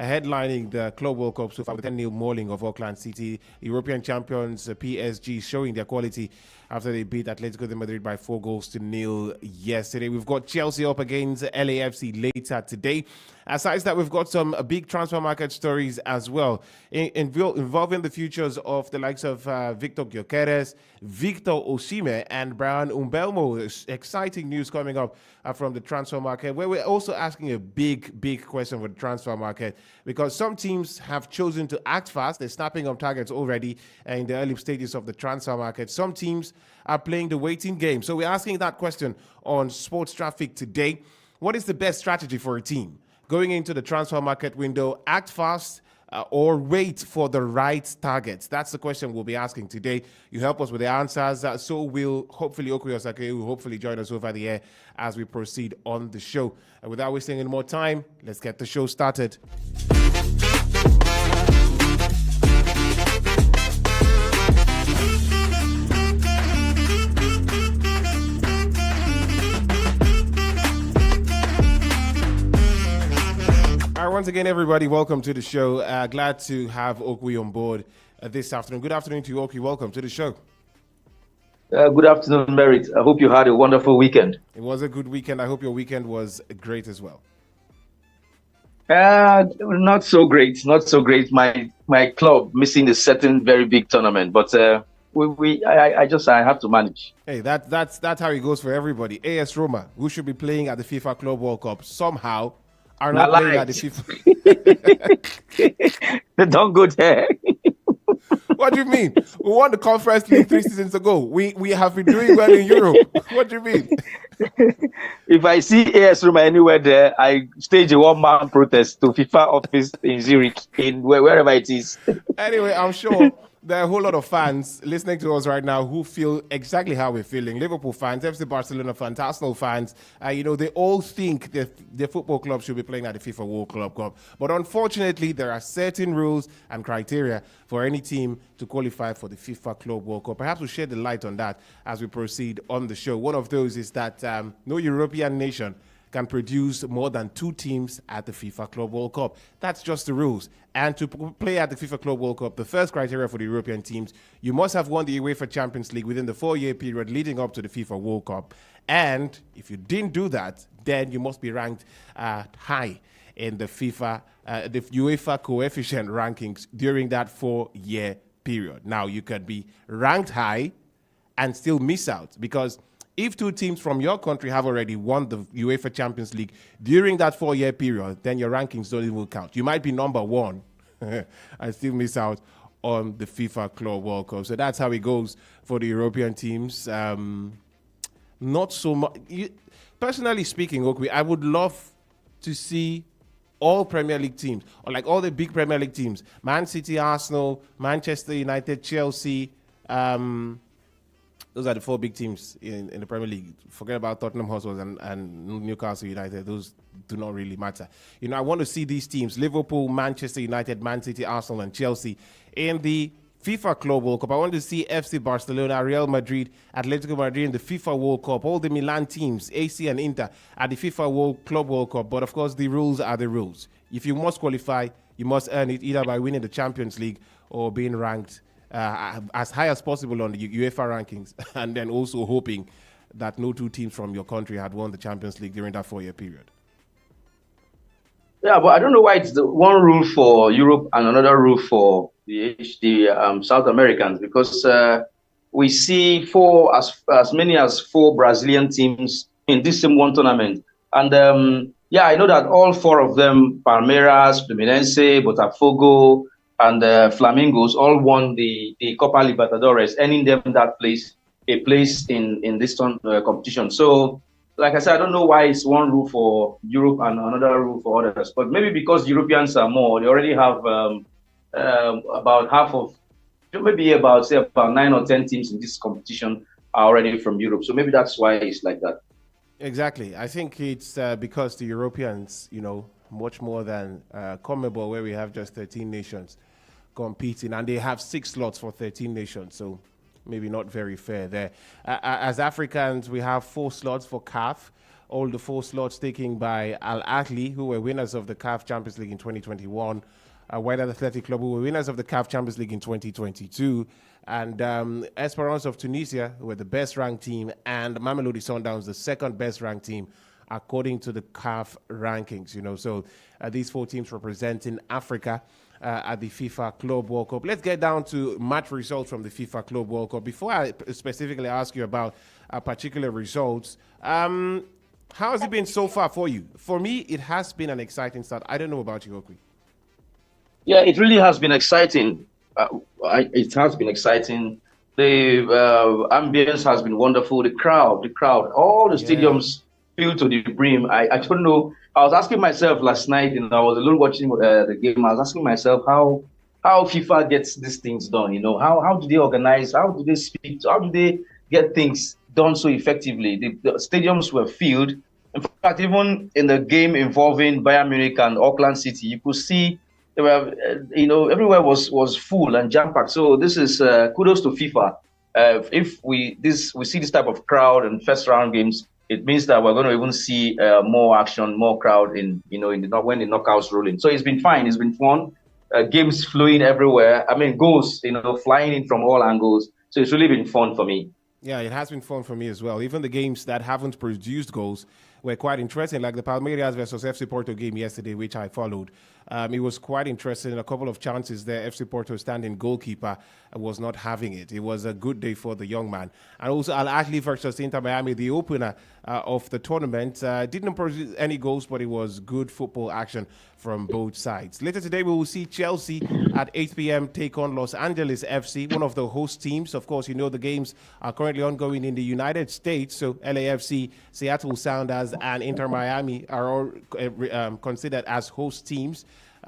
headlining the Club World Cup so far with a 10-0 mauling of Auckland City. European champions PSG showing their quality after they beat Atletico de Madrid by 4-0 yesterday. We've got Chelsea up against LAFC later today. Aside that, we've got some big transfer market stories as well, involving the futures of the likes of Victor Gyökeres, Victor Osimhen, and Brian Mbeumo. Exciting news coming up from the transfer market, where we're also asking a big question for the transfer market, because some teams have chosen to act fast. They're snapping up targets already in the early stages of the transfer market. Some teams are playing the waiting game. So we're asking that question on Sports Traffic today. What is the best strategy for a team going into the transfer market window? Act fast or wait for the right targets? That's the question we'll be asking today. You help us with the answers. So will hopefully Oku Osake will hopefully join us over the air as we proceed on the show. And without wasting any more time, let's get the show started. Once again, everybody, welcome to the show. Glad to have Okwi on board this afternoon. Good afternoon to you, Okwi. Welcome to the show. Good afternoon, Merit. I hope you had a wonderful weekend. It was a good weekend. I hope your weekend was great as well. Not so great. Not so great. My club missing a certain very big tournament, but I have to manage. Hey, that's how it goes for everybody. AS Roma, who should be playing at the FIFA Club World Cup, somehow are not playing at the FIFA. Don't go there. What do you mean? We won the Conference League 3 seasons ago. We have been doing well in Europe. What do you mean? If I see AS Roma anywhere there, I stage a one-man protest to FIFA office in Zurich, in wherever it is. Anyway, I'm sure there are a whole lot of fans listening to us right now who feel exactly how we're feeling. Liverpool fans, FC Barcelona fans, Arsenal fans, they all think that their football club should be playing at the FIFA World Club Cup. But unfortunately, there are certain rules and criteria for any team to qualify for the FIFA Club World Cup. Perhaps we'll shed the light on that as we proceed on the show. One of those is that no European nation can produce more than 2 teams at the FIFA Club World Cup. That's just the rules. And to play at the FIFA Club World Cup, the first criteria for the European teams, you must have won the UEFA Champions League within the 4-year period leading up to the FIFA World Cup. And if you didn't do that, then you must be ranked high in the the UEFA coefficient rankings during that 4-year period. Now, you could be ranked high and still miss out, because if 2 teams from your country have already won the UEFA Champions League during that 4-year period, then your rankings don't even count. You might be number 1 and still miss out on the FIFA Club World Cup. So that's how it goes for the European teams. Not so much. Personally speaking, Okwi, I would love to see all Premier League teams, or like all the big Premier League teams, Man City, Arsenal, Manchester United, Chelsea, those are the 4 big teams in the Premier League. Forget about Tottenham Hotspur and Newcastle United. Those do not really matter. I want to see these teams, Liverpool, Manchester United, Man City, Arsenal, and Chelsea, in the FIFA Club World Cup. I want to see FC Barcelona, Real Madrid, Atletico Madrid in the FIFA World Cup, all the Milan teams, AC and Inter, at the FIFA Club World Cup. But of course, the rules are the rules. If you must qualify, you must earn it either by winning the Champions League or being ranked as high as possible on the UEFA rankings, and then also hoping that no 2 teams from your country had won the Champions League during that 4-year period. Yeah, but I don't know why it's the one rule for Europe and another rule for the South Americans, because we see as many as 4 Brazilian teams in this same one tournament. And I know that all 4 of them, Palmeiras, Fluminense, Botafogo, and Flamingos, all won the Copa Libertadores, earning them a place in this competition. So, like I said, I don't know why it's one rule for Europe and another rule for others. But maybe because Europeans are more, they already have about half of, maybe about 9 or 10 teams in this competition are already from Europe. So maybe that's why it's like that. Exactly. I think it's because the Europeans, much more than CONMEBOL, where we have just 13 nations competing, and they have 6 slots for 13 nations, so maybe not very fair there. As Africans, we have 4 slots for CAF, all the 4 slots taken by Al Ahly, who were winners of the CAF Champions League in 2021. Wydad Athletic Club, who were winners of the CAF Champions League in 2022. And Esperance of Tunisia, who were the best-ranked team, and Mamelodi Sundowns, the second best-ranked team, according to the CAF rankings. So these 4 teams representing Africa at the FIFA Club World Cup. Let's get down to match results from the FIFA Club World Cup. Before I specifically ask you about particular results, how has it been so far for you? For me, it has been an exciting start. I don't know about you, Okwi. Yeah, it really has been exciting. It has been exciting. The ambience has been wonderful. The crowd, all the stadiums filled to the brim. I don't know. I was asking myself last night, I was alone watching the game. I was asking myself how FIFA gets these things done. How do they organize? How do they speak? How do they get things done so effectively? The stadiums were filled. In fact, even in the game involving Bayern Munich and Auckland City, you could see there were, everywhere was full and jam-packed. So this is kudos to FIFA. If we see this type of crowd in first round games, it means that we're going to even see more action, more crowd when the knockouts roll in. So it's been fine. It's been fun. Games flowing everywhere. I mean, goals, flying in from all angles. So it's really been fun for me. Yeah, it has been fun for me as well. Even the games that haven't produced goals were quite interesting, like the Palmeiras versus FC Porto game yesterday, which I followed. It was quite interesting. A couple of chances there. FC Porto standing goalkeeper was not having it. It was a good day for the young man. And also Al Ahly versus Inter Miami, the opener of the tournament. Didn't produce any goals, but it was good football action from both sides. Later today, we will see Chelsea at 8 p.m. take on Los Angeles FC, one of the host teams. Of course, the games are currently ongoing in the United States. So LAFC, Seattle Sounders, and Inter Miami are all considered as host teams.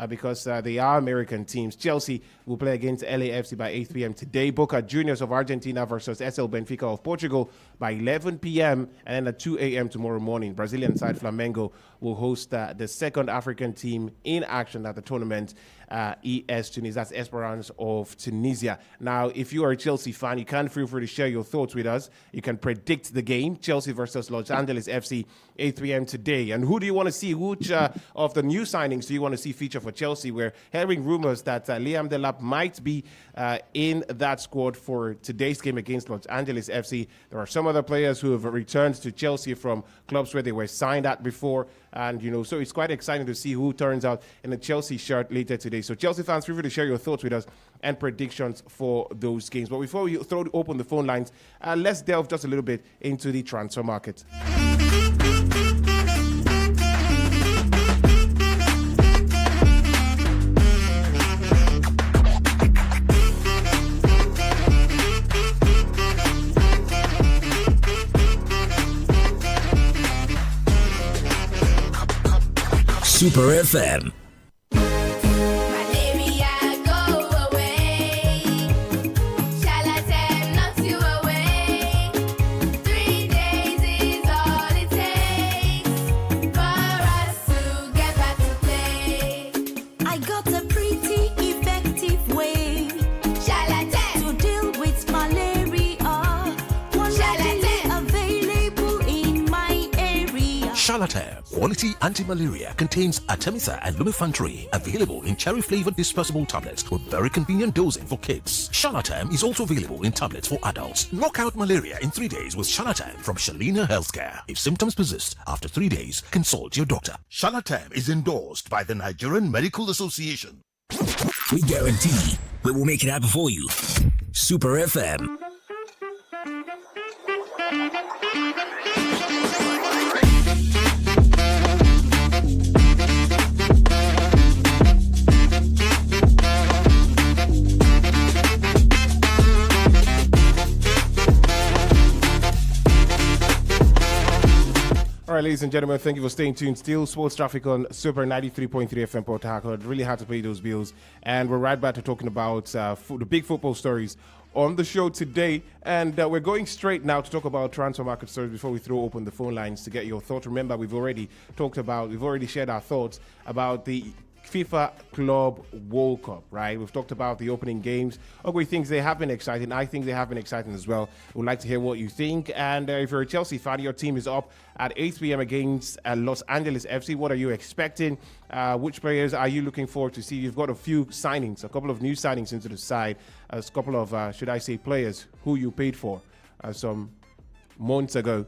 Because they are American teams. Chelsea will play against LAFC by 8 p.m. today. Boca Juniors of Argentina versus SL Benfica of Portugal by 11 p.m. And then at 2 a.m. tomorrow morning, Brazilian side Flamengo will host the second African team in action at the tournament, ES Tunis. That's Esperance of Tunisia. Now, if you are a Chelsea fan, you can feel free to share your thoughts with us. You can predict the game, Chelsea versus Los Angeles FC, 8 p.m. today. And who do you want to see? Which of the new signings do you want to see feature for Chelsea? We're hearing rumors that Liam Delap might be in that squad for today's game against Los Angeles FC. There are some other players who have returned to Chelsea from clubs where they were signed at before. And, so it's quite exciting to see who turns out in a Chelsea shirt later today. So Chelsea fans, feel free to share your thoughts with us and predictions for those games. But before we open the phone lines, let's delve just a little bit into the transfer market. Super FM. Charlatan Quality Anti-Malaria contains Artemether and Lumefantrine, available in cherry-flavored dispersible tablets with very convenient dosing for kids. Charlatan is also available in tablets for adults. Knock out malaria in 3 days with Charlatan from Shalina Healthcare. If symptoms persist after 3 days, consult your doctor. Charlatan is endorsed by the Nigerian Medical Association. We guarantee we will make it happen for you. Super FM. All right, ladies and gentlemen, thank you for staying tuned. Still sports traffic on Super 93.3 FM Port Harcourt. Really had to pay those bills. And we're right back to talking about the big football stories on the show today. And we're going straight now to talk about transfer market stories before we throw open the phone lines to get your thoughts. Remember, we've already shared our thoughts about the FIFA Club World Cup, right? We've talked about the opening games. Ogwe thinks they have been exciting. I think they have been exciting as well. We'd like to hear what you think. And if you're a Chelsea fan, your team is up at 8 p.m. against Los Angeles FC. What are you expecting? Which players are you looking forward to see? You've got a few signings, a couple of new signings into the side, a couple of, should I say, players who you paid for some months ago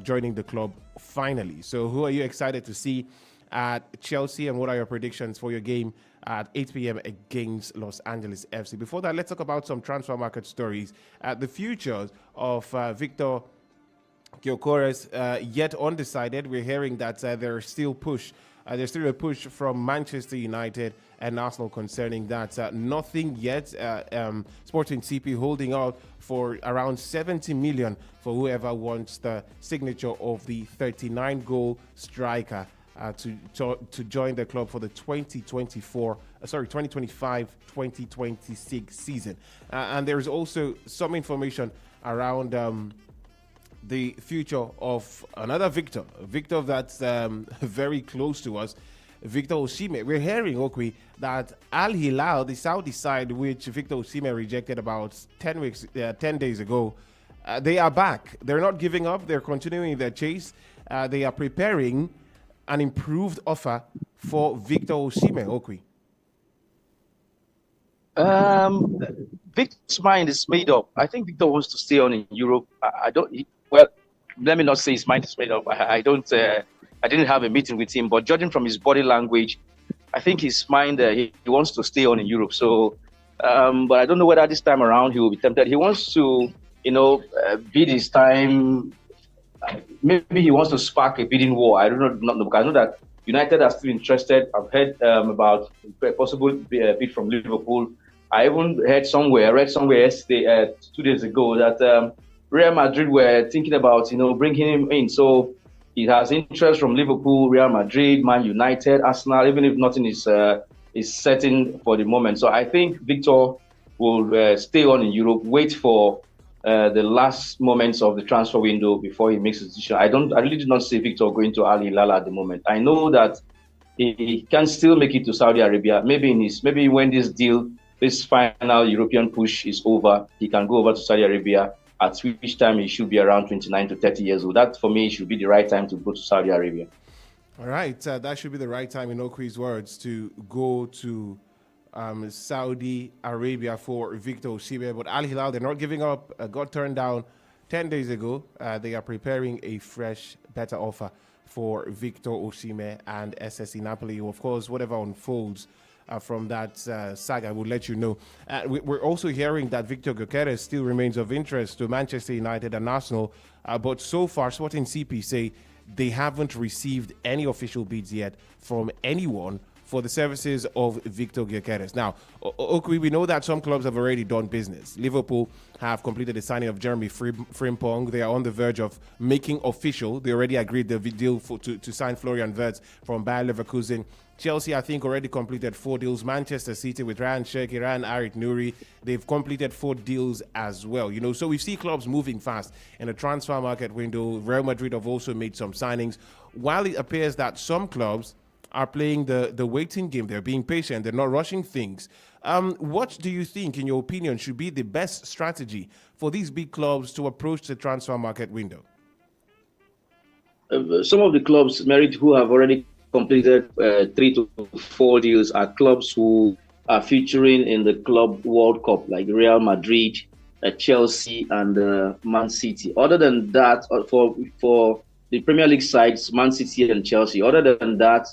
joining the club finally. So who are you excited to see at Chelsea, and what are your predictions for your game at 8 p.m. against Los Angeles FC? Before that, let's talk about some transfer market stories. The futures of Victor Gyökeres yet undecided. We're hearing that there's still a push from Manchester United and Arsenal concerning that. Nothing yet. Sporting CP holding out for around 70 million for whoever wants the signature of the 39-goal striker to join the club for the 2025-2026 season. And there's also some information around the future of another Victor that's very close to us, Victor Osimhen. We're hearing, Okwi, that Al Hilal, the Saudi side, which Victor Osimhen rejected about 10 days ago, they are back. They're not giving up. They're continuing their chase. They are preparing an improved offer for Victor Osimhen, Okwi. Victor's mind is made up. I think Victor wants to stay on in Europe. Well, let me not say his mind is made up. I didn't have a meeting with him, but judging from his body language, I think his mind, he wants to stay on in Europe. So, but I don't know whether this time around he will be tempted. He wants to, bid his time. Maybe he wants to spark a bidding war. I don't know, because I know that United are still interested. I've heard about a possible bid from Liverpool. I even read somewhere yesterday, 2 days ago, that Real Madrid were thinking about, bringing him in. So he has interest from Liverpool, Real Madrid, Man United, Arsenal, even if nothing is certain for the moment. So I think Victor will stay on in Europe, wait for the last moments of the transfer window before he makes a decision. I really do not see Victor going to Al Hilal at the moment. I know that he can still make it to Saudi Arabia. Maybe when this final European push is over, he can go over to Saudi Arabia, at which time he should be around 29 to 30 years old. That, for me, should be the right time to go to Saudi Arabia. All right. That should be the right time, in Okwi's words, to go to Saudi Arabia for Victor Osimhen. But Al Hilal, they're not giving up. Got turned down 10 days ago. They are preparing a fresh, better offer for Victor Osimhen and SSC Napoli. Of course, whatever unfolds from that saga, we'll let you know. We're also hearing that Victor Gyökeres still remains of interest to Manchester United and Arsenal. But so far, Sporting CP say they haven't received any official bids yet from anyone for the services of Victor Gyökeres. Now, Okwi, we know that some clubs have already done business. Liverpool have completed the signing of Jeremy Frimpong. They are on the verge of making official. They already agreed the deal to sign Florian Wirtz from Bayer Leverkusen. Chelsea, I think, already completed 4 deals. Manchester City with Ryan Cherki, Ryan Arit Nouri, they've completed 4 deals as well. So we see clubs moving fast in the transfer market window. Real Madrid have also made some signings. While it appears that some clubs are playing the waiting game, they're being patient, they're not rushing things. What do you think, in your opinion, should be the best strategy for these big clubs to approach the transfer market window? Some of the clubs, Merit, who have already completed 3 to 4 deals are clubs who are featuring in the Club World Cup, like Real Madrid, Chelsea, and Man City. Other than that, for the Premier League sides, Man City and Chelsea, other than that,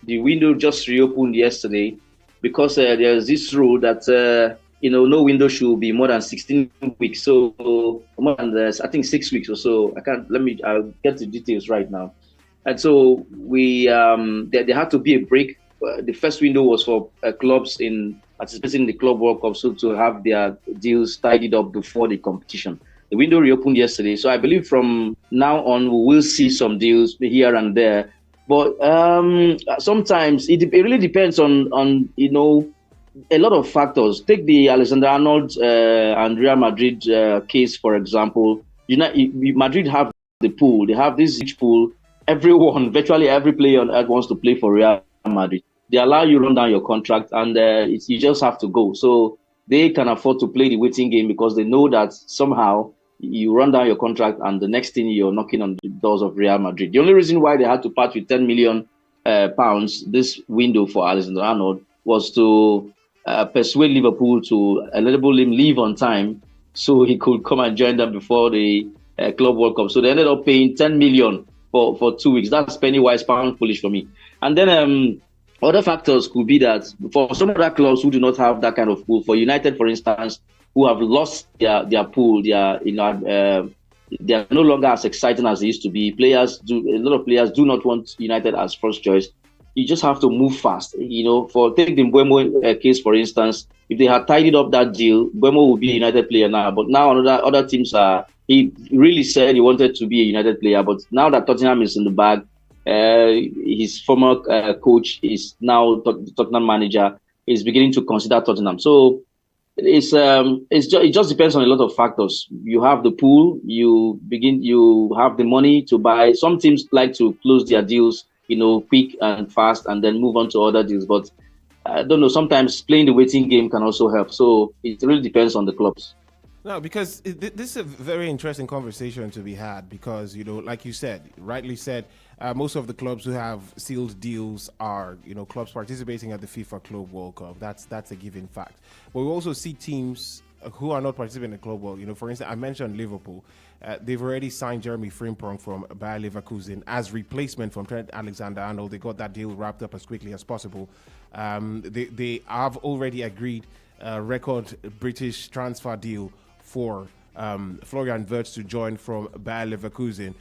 the window just reopened yesterday because there's this rule that no window should be more than 16 weeks. So more than I think 6 weeks or so. I'll get the details right now. And so there had to be a break. The first window was for clubs participating in the Club World Cup, so to have their deals tidied up before the competition. The window reopened yesterday, so I believe from now on we will see some deals here and there. But sometimes it really depends on a lot of factors. Take the Alexander Arnold and Real Madrid case, for example. Madrid have the pool. They have this huge pool. Virtually every player on earth wants to play for Real Madrid. they allow you run down your contract, and you just have to go. So they can afford to play the waiting game because they know that somehow you run down your contract, and the next thing you're knocking on the doors of Real Madrid. The only reason why they had to part with 10 million pounds this window for Alexander Arnold was to persuade Liverpool to enable him leave on time so he could come and join them before the Club World Cup. So they ended up paying 10 million for 2 weeks. That's penny wise, pound foolish for me. And then other factors could be that for some other clubs who do not have that kind of pool, for United, for instance, who have lost their pool, they are no longer as exciting as they used to be. A lot of players do not want United as first choice. You just have to move fast. Take the Mbeumo case, for instance. If they had tidied up that deal, Mbeumo would be a United player now. But now other teams are. He really said he wanted to be a United player, but now that Tottenham is in the bag, his former coach is now the Tottenham manager. Is beginning to consider Tottenham. So it just depends on a lot of factors. You have the pool, you have the money to buy. Some teams like to close their deals, quick and fast, and then move on to other deals. But I don't know. Sometimes playing the waiting game can also help. So it really depends on the clubs. No, because this is a very interesting conversation to be had because, like you said, rightly said, most of the clubs who have sealed deals are, clubs participating at the FIFA Club World Cup. That's a given fact. But we also see teams who are not participating in the Club World. For instance, I mentioned Liverpool. They've already signed Jeremy Frimpong from Bayer Leverkusen as replacement from Trent Alexander-Arnold. They got that deal wrapped up as quickly as possible. They have already agreed a record British transfer deal for Florian Wirtz to join from Bayer Leverkusen.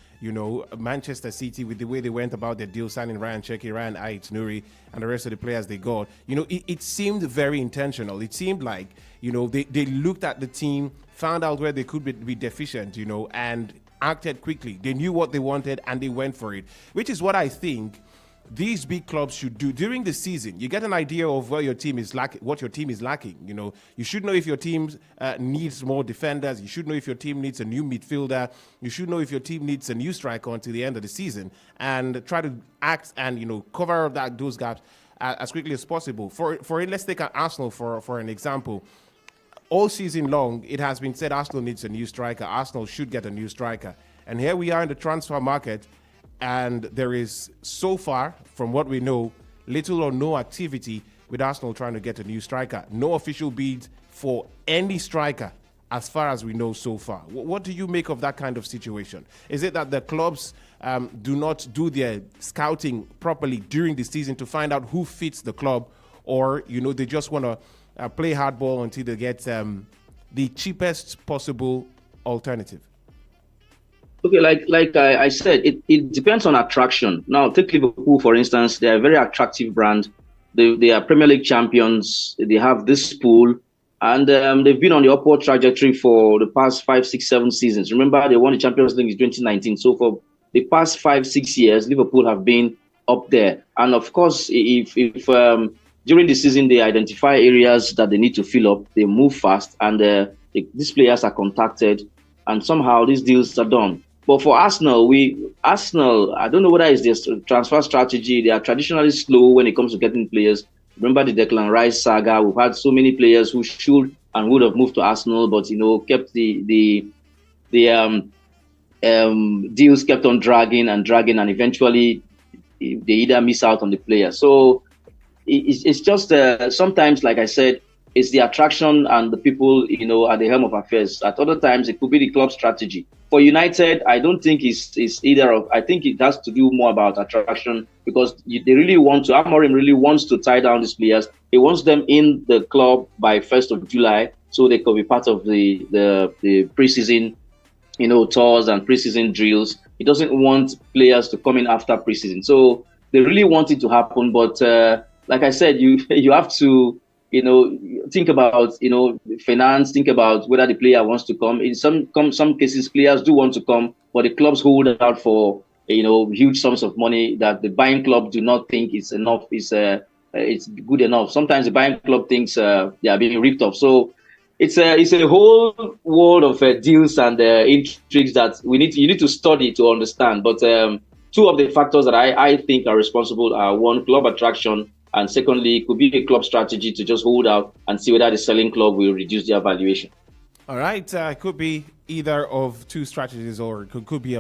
Manchester City, with the way they went about their deal, signing Ryan Cherki, Ryan Ait Nouri, and the rest of the players they got, it seemed very intentional. It seemed like, they looked at the team, found out where they could be deficient, and acted quickly. They knew what they wanted and they went for it, which is what I think these big clubs should do during the season. You get an idea of where your team is lacking, what your team is lacking. You should know if your team needs more defenders. You should know if your team needs a new midfielder. You should know if your team needs a new striker until the end of the season, and try to act and cover those gaps as quickly as possible. For let's take Arsenal for an example. All season long, it has been said Arsenal needs a new striker. Arsenal should get a new striker, and here we are in the transfer market. And there is, so far, from what we know, little or no activity with Arsenal trying to get a new striker. No official bids for any striker, as far as we know so far. What do you make of that kind of situation? Is it that the clubs do not do their scouting properly during the season to find out who fits the club, or, they just want to play hardball until they get the cheapest possible alternative? Okay, like I said, it depends on attraction. Now, take Liverpool, for instance. They are a very attractive brand. They are Premier League champions. They have this pool, and they've been on the upward trajectory for the past 5, 6, 7 seasons. Remember, they won the Champions League in 2019. So for the past 5, 6 years, Liverpool have been up there. And of course, if during the season they identify areas that they need to fill up, they move fast, and these players are contacted, and somehow these deals are done. But for Arsenal, I don't know whether it's their transfer strategy. They are traditionally slow when it comes to getting players. Remember the Declan Rice saga. We've had so many players who should and would have moved to Arsenal, but kept the deals kept on dragging, and eventually they either miss out on the player. So it's just sometimes, like I said, it's the attraction and the people, at the helm of affairs. At other times, it could be the club strategy. For United, I don't think it's either of. I think it has to do more about attraction, because they really want to. Amorim really wants to tie down these players. He wants them in the club by 1st of July, so they could be part of the preseason, tours and preseason drills. He doesn't want players to come in after preseason. So they really want it to happen. But like I said, you have to. Think about, finance, think about whether the player wants to come. In some cases, players do want to come, but the clubs hold out for, huge sums of money that the buying club do not think is enough, it's good enough. Sometimes the buying club thinks they are being ripped off. So it's a whole world of deals and intrigues that you need to study to understand. But two of the factors that I think are responsible are, one, club attraction, And secondly, it could be a club strategy to just hold out and see whether the selling club will reduce their valuation. All right, it could be either of two strategies, or it could be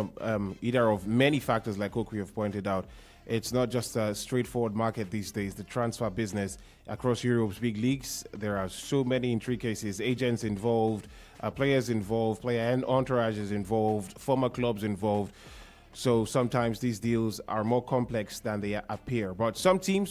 either of many factors, like Okwi have pointed out. It's not just a straightforward market these days. The transfer business across Europe's big leagues, there are so many intricacies, agents involved, players involved, player entourages involved, former clubs involved. So sometimes these deals are more complex than they appear. But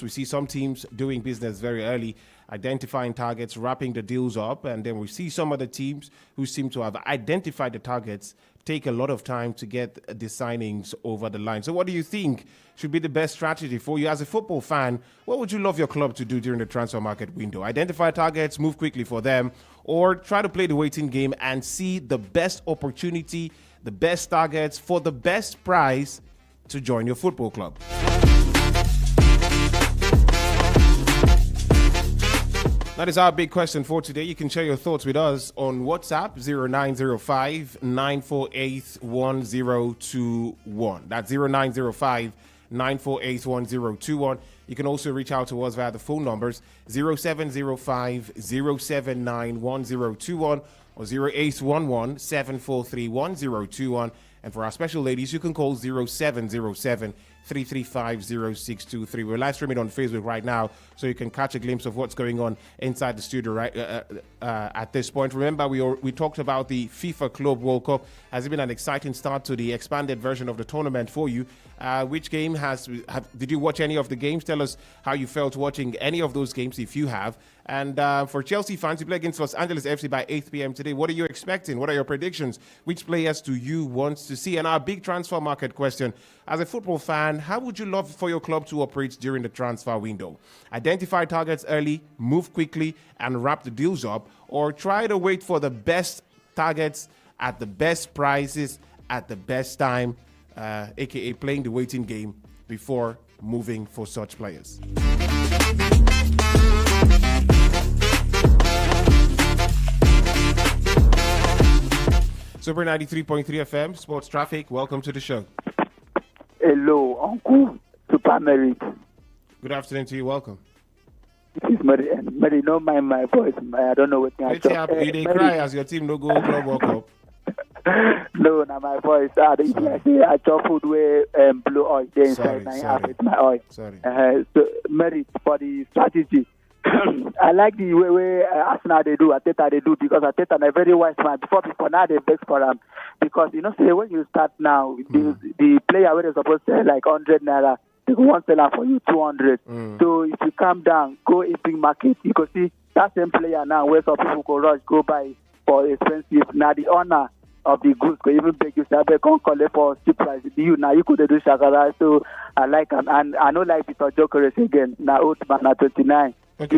we see some teams doing business very early, identifying targets, wrapping the deals up, and then we see some other teams who seem to have identified the targets take a lot of time to get the signings over the line. So what do you think should be the best strategy for you as a football fan? What would you love your club to do during the transfer market window? Identify targets, move quickly for them, or try to play the waiting game and see the best opportunity, the best targets for the best price to join your football club? That is our big question for today. You can share your thoughts with us on WhatsApp 0905 948 1021. That's 0905 948 1021. You can also reach out to us via the phone numbers 0705 079 1021 or 0811 743 1021. And for our special ladies, you can call 0707 335 0623. We're live streaming on Facebook right now, so you can catch a glimpse of what's going on inside the studio right at this point. Remember, we talked about the FIFA Club World Cup. Has it been an exciting start to the expanded version of the tournament for you? Which game did you watch any of the games? Tell us how you felt watching any of those games, if you have. And for Chelsea fans, you play against Los Angeles FC by 8 p.m. today. What are you expecting? What are your predictions? Which players do you want to see? And our big transfer market question: as a football fan, how would you love for your club to operate during the transfer window? Identify targets early, move quickly, and wrap the deals up, or try to wait for the best targets at the best prices at the best time, aka playing the waiting game before moving for such players? Super 93.3 FM, Sports Traffic. Welcome to the show. Hello, Uncle Super Merit. Good afternoon to you. Welcome. This is Mary. Mary, don't mind my voice. I don't know what I talk. You didn't cry as your team no go Club World Cup. No, not my voice. I chop food where blue oil inside. I have it, my oil. Sorry. So, Mary, for the strategy. I like the way Arsenal they do, Ateta they do, because Ateta is a very wise man. Before now they beg for him, because say when you start now, the player where they're supposed to sell like 100 naira, they go one seller for you 200. So if you come down, go in big market, you can see that same player now where some people go rush, go buy for expensive. Now the owner of the goods could even beg you, say, I can't collect for cheap price. You now you could do shakara. So I like him, and I know like Peter Jokeres again. Now old man at 29. Okay,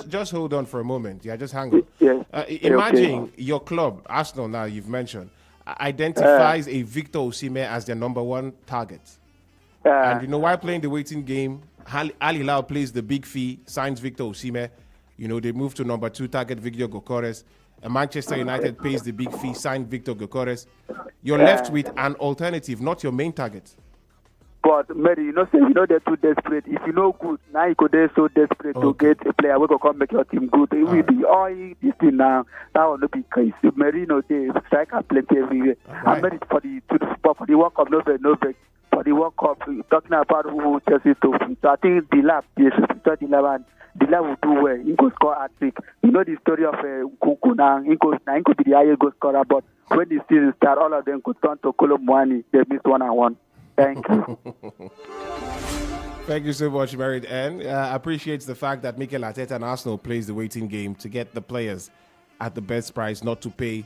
just hold on for a moment. Yeah, just hang on. Yes. Imagine your club, Arsenal. Now you've mentioned, identifies a Victor Osimhen as their number one target, and while playing the waiting game, Al Hilal plays the big fee, signs Victor Osimhen. They move to number 2 target, Victor Gyökeres. And Manchester United pays the big fee, sign Victor Gyökeres. You're left with an alternative, not your main target. But Mary, they're too desperate. If you know good, now you could be so desperate to get a player who can come make your team good. It will be all this thing now. That will not be crazy. Mary, they strike and plenty everywhere. I'm ready for the World Cup, no break. For the World Cup, talking about who Chelsea to. So I think the lab will do well. He could score a trick. The story of Kuku now. He could be the highest goal scorer, but when the season starts, all of them could turn to Colomboani. They missed 1-1. Thank you. Thank you so much, Merit N. Appreciates the fact that Mikel Arteta and Arsenal plays the waiting game to get the players at the best price, not to pay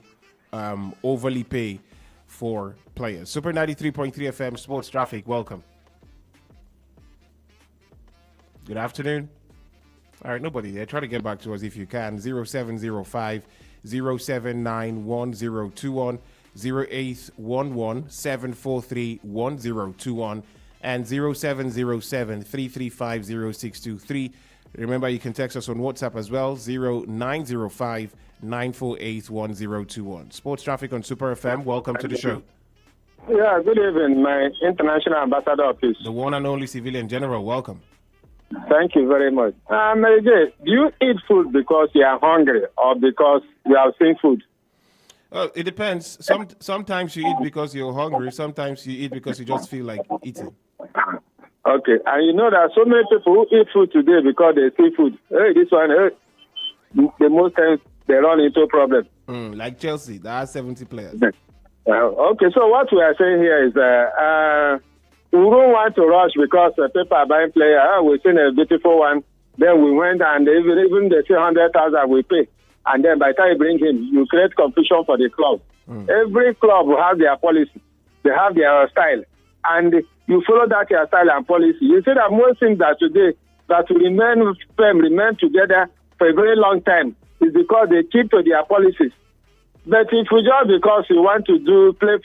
overly pay for players. Super 93.3 FM Sports Traffic. Welcome. Good afternoon. All right, nobody there. Try to get back to us if you can. 0705 079 1021. 0811 743 1021 and 0707 335 0623. Remember, you can text us on WhatsApp as well, 0905 948 1021. Sports Traffic on Super FM. Welcome to the show. Yeah, good evening, my international ambassador, please. The one and only civilian general. Welcome. Thank you very much. Mary J, do you eat food because you are hungry or because you have seen food? It depends. Sometimes you eat because you're hungry. Sometimes you eat because you just feel like eating. Okay, and you know there are so many people who eat food today because they see food. Hey, this one, the most times they run into a problem. Like Chelsea, that has 70 players. Okay, so what we are saying here is we don't want to rush because people are buying players. We've seen a beautiful one. Then we went and even they say 100,000 we pay. And then by the time you bring him, you create confusion for the club. Every club will have their policy. They have their style. And you follow that your style and policy. You see that most things that today that will remain firm, remain together for a very long time is because they keep to their policies. But if you just because you want to do things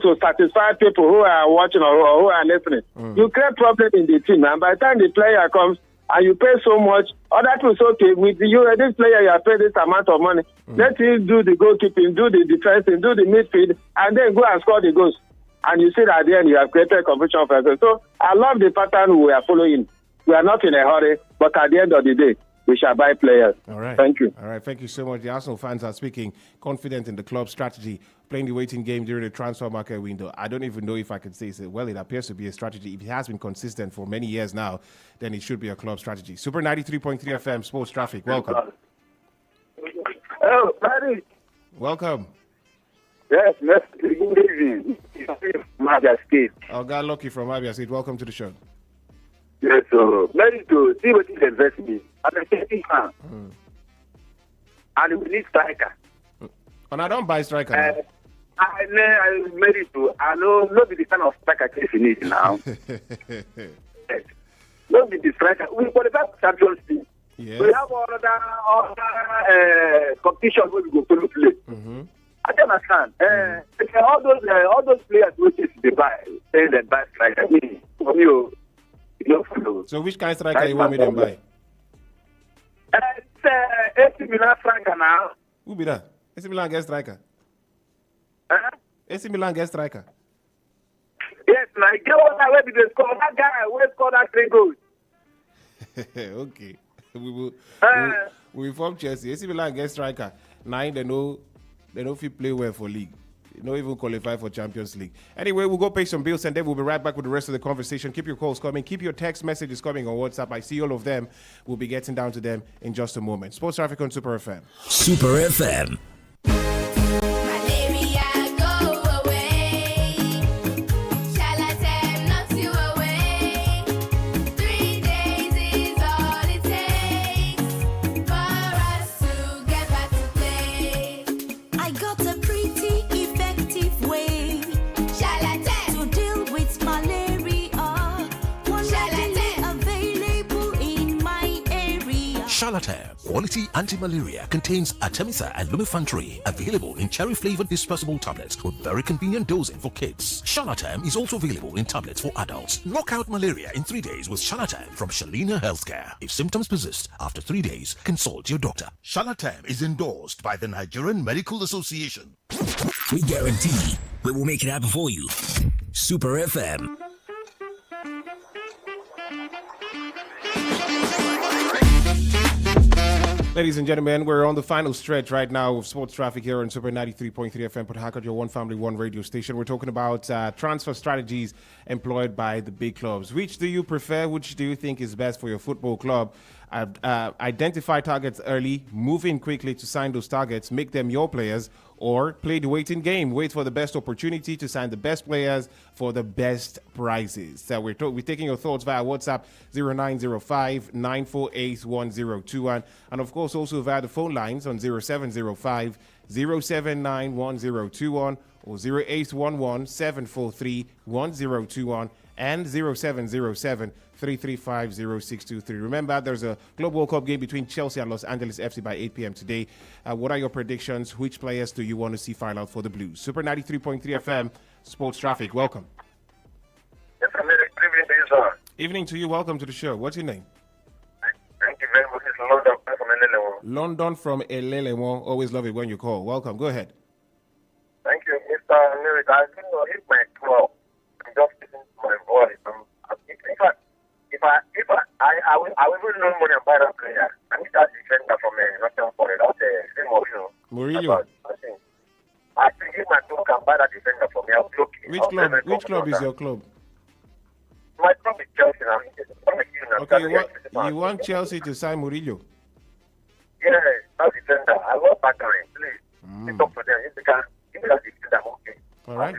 to satisfy people who are watching or who are listening, you create problem in the team. And by the time the player comes and you pay so much, other people say, okay, with you, this player, you have paid this amount of money. Let him do the goalkeeping, do the defense, do the midfield, and then go and score the goals. And you see that at the end you have created confusion for yourself. So I love the pattern we are following. We are not in a hurry, but at the end of the day, we shall buy players. All right. Thank you. All right. Thank you so much. The Arsenal fans are speaking confident in the club's strategy, playing the waiting game during the transfer market window. I don't even know if I can say so. Well, it appears to be a strategy. If it has been consistent for many years now, then it should be a club strategy. Super 93.3 FM Sports Traffic. Welcome. Hello, buddy. Welcome. Yes, good evening. Abia State. Oh, God, Lucky from Abia State. Welcome to the show. Yes, so ready to see what is investment. I'm a taking man. And we need striker. And I don't buy striker. Now. I'm ready to. I know not be the kind of striker Chelsea need now. Yes. Not be the striker. We qualify for Champions League. Yes. We have other competition where we go to play. I don't understand. All those players which is they buy, say they buy striker. For me, you don't follow. So which kind of striker you want me to buy? It's AC Milan striker now. Who be that? AC Milan get striker. AC Milan get striker. Yes, like get one where did they score? That guy where scored that 3 goals. Okay. We will form Chelsea. AC Milan get striker. Now they know if you play well for league. Not even qualify for Champions League. Anyway, we'll go pay some bills and then we'll be right back with the rest of the conversation. Keep your calls coming. Keep your text messages coming on WhatsApp. I see all of them. We'll be getting down to them in just a moment. Sports Traffic on Super FM. Super FM. Charlatan Quality Anti-Malaria contains Artemisa and Lumefantrine, available in cherry-flavored dispersible tablets with very convenient dosing for kids. Charlatan is also available in tablets for adults. Knock out malaria in 3 days with Charlatan from Shalina Healthcare. If symptoms persist after 3 days, consult your doctor. Charlatan is endorsed by the Nigerian Medical Association. We guarantee we will make it happen for you. Super FM. Ladies and gentlemen, we're on the final stretch right now of sports traffic here on Super 93.3 FM Port Harcourt, your one family, one radio station. We're talking about transfer strategies employed by the big clubs. Which do you prefer? Which do you think is best for your football club? Identify targets early, move in quickly to sign those targets, make them your players, or play the waiting game. Wait for the best opportunity to sign the best players for the best prices. So we're taking your thoughts via WhatsApp 0905-948-1021. And of course, also via the phone lines on 0705-079-1021 or 0811-743-1021 and 0707-335-0623. Remember, there's a Club World Cup game between Chelsea and Los Angeles FC by 8 p.m. today. What are your predictions? Which players do you want to see file out for the Blues? Super 93.3 FM, Sports Traffic. Welcome. Yes, good evening to you, sir. Evening to you. Welcome to the show. What's your name? Thank you very much. It's London from Elelemo. London from Elelemo. Always love it when you call. Welcome. Go ahead. Thank you, Mr. Lyric. I think hit my 12. I'm just listening to my voice. In fact, I will even loan money and buy that player. I need that defender from Nottingham Forest. That's the same Mourinho. Murillo. I think if my club can buy that defender for me, I'll be okay. Which club is your club? My club is Chelsea now. Okay, you want Chelsea to sign Murillo? Yeah, that defender. I love Bakary. Please, talk to them. If they can, give me that defender, I'm okay. All right.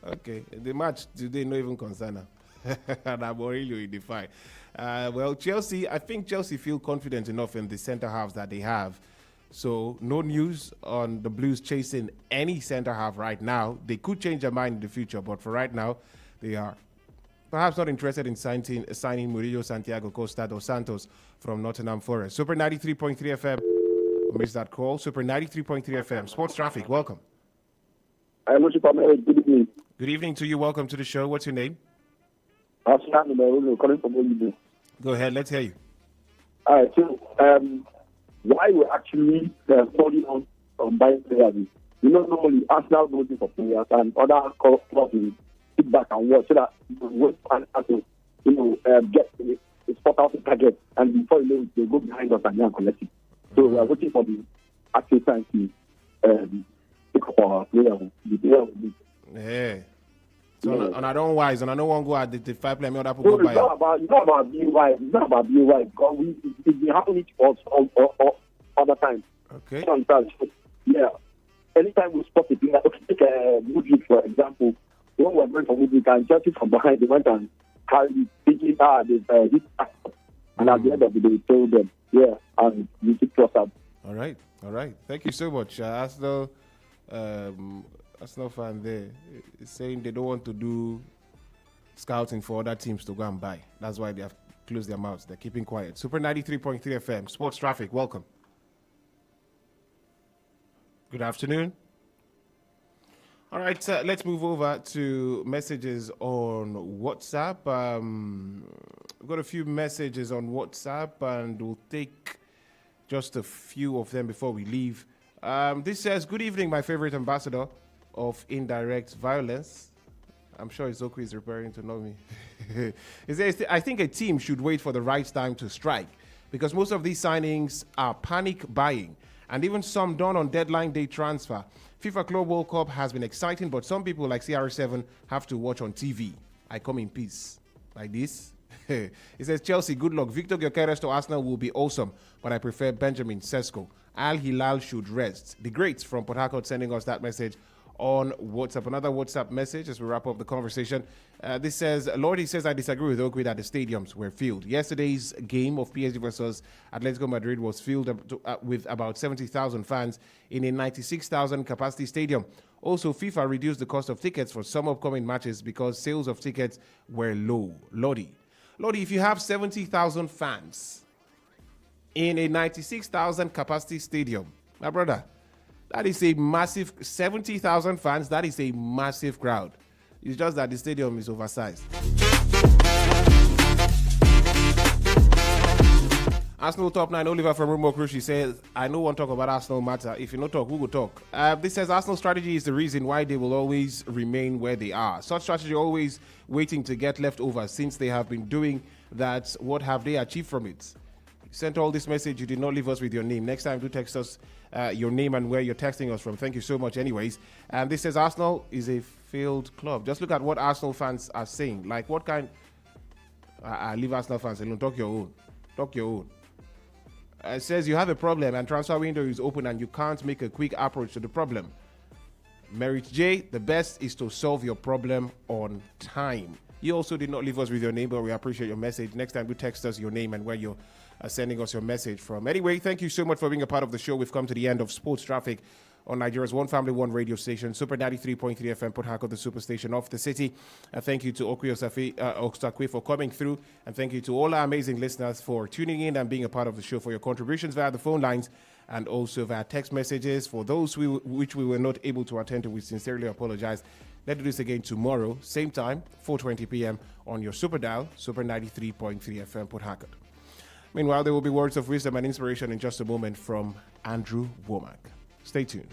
Okay. The match today no even concern her. And Murillo in the fight. Well, Chelsea, I think Chelsea feel confident enough in the centre halves that they have. So no news on the Blues chasing any centre half right now. They could change their mind in the future, but for right now, they are perhaps not interested in signing Murillo, Santiago Costa dos Santos from Nottingham Forest. Super 93.3 FM. Missed that call. Super 93.3 FM. Sports Traffic, welcome. Good evening. Good evening to you. Welcome to the show. What's your name? I'm calling from Oliver. Go ahead. Let's hear you. All right. So, why we're actually holding on buying players is, normally Arsenal voting for players and other clubs will sit back and watch so that wait and get a spot out of target, and before you know it, they go behind us and then collect it. So we are waiting for the actual time to pick up our player. The player will be. Yeah. So and I don't wise, and I don't want to go at the 5 player. Other people It's not about being wise. It's not about being wise. Because it's been happening to us all the time. Okay. Yeah. Anytime we spot a player, take Mudrik for example. When we were going for Mudrik and Chelsea from behind, they went and carried it, thinking they've hit back. And at the end of the day, we told them, and we keep trust up. All right. Thank you so much. Arsenal fan there is saying they don't want to do scouting for other teams to go and buy. That's why they have closed their mouths. They're keeping quiet. Super 93.3 FM. Sports Traffic, welcome. Good afternoon. All right, let's move over to messages on WhatsApp. We've got a few messages on WhatsApp, and we'll take just a few of them before we leave. This says, good evening, my favorite ambassador of indirect violence. I'm sure Izoku is preparing to know me. It says, I think a team should wait for the right time to strike because most of these signings are panic buying and even some done on deadline day transfer. FIFA Club World Cup has been exciting, but some people like CR7 have to watch on TV. I come in peace. Like this. It says, Chelsea, good luck. Victor Gyökeres to Arsenal will be awesome, but I prefer Benjamin Sesko. Al Hilal should rest. The Greats from Port Harcourt sending us that message on WhatsApp. Another WhatsApp message as we wrap up the conversation. This says, Lordy says, I disagree with Okwi that the stadiums were filled. Yesterday's game of PSG versus Atletico Madrid was filled with about 70,000 fans in a 96,000 capacity stadium. Also, FIFA reduced the cost of tickets for some upcoming matches because sales of tickets were low. Lordy, if you have 70,000 fans in a 96,000 capacity stadium, my brother, that is a massive 70,000 fans. That is a massive crowd. It's just that the stadium is oversized. Arsenal top 9, Oliver from Rumo Crushi says, I know one talk about Arsenal matter. If you no talk, who will talk? This says Arsenal strategy is the reason why they will always remain where they are. Such strategy always waiting to get leftovers since they have been doing that. What have they achieved from it? You sent all this message. You did not leave us with your name. Next time, do text us your name and where you're texting us from. Thank you so much anyways. And this says Arsenal is a failed club. Just look at what Arsenal fans are saying. Like what kind... I leave Arsenal fans alone. Talk your own. It says you have a problem and transfer window is open and you can't make a quick approach to the problem. Merit J, the best is to solve your problem on time. You also did not leave us with your name, but we appreciate your message. Next time, do text us your name and where you're sending us your message from. Anyway, thank you so much for being a part of the show. We've come to the end of Sports Traffic on Nigeria's One Family, One radio station, Super 93.3 FM, Port Harcourt, the superstation of the city. Thank you to Okwi Osakwe for coming through. And thank you to all our amazing listeners for tuning in and being a part of the show, for your contributions via the phone lines and also via text messages. For those which we were not able to attend to, we sincerely apologize. Let's do this again tomorrow, same time, 4:20 p.m. on your Super Dial, Super 93.3 FM, Port Harcourt. Meanwhile, there will be words of wisdom and inspiration in just a moment from Andrew Womack. Stay tuned.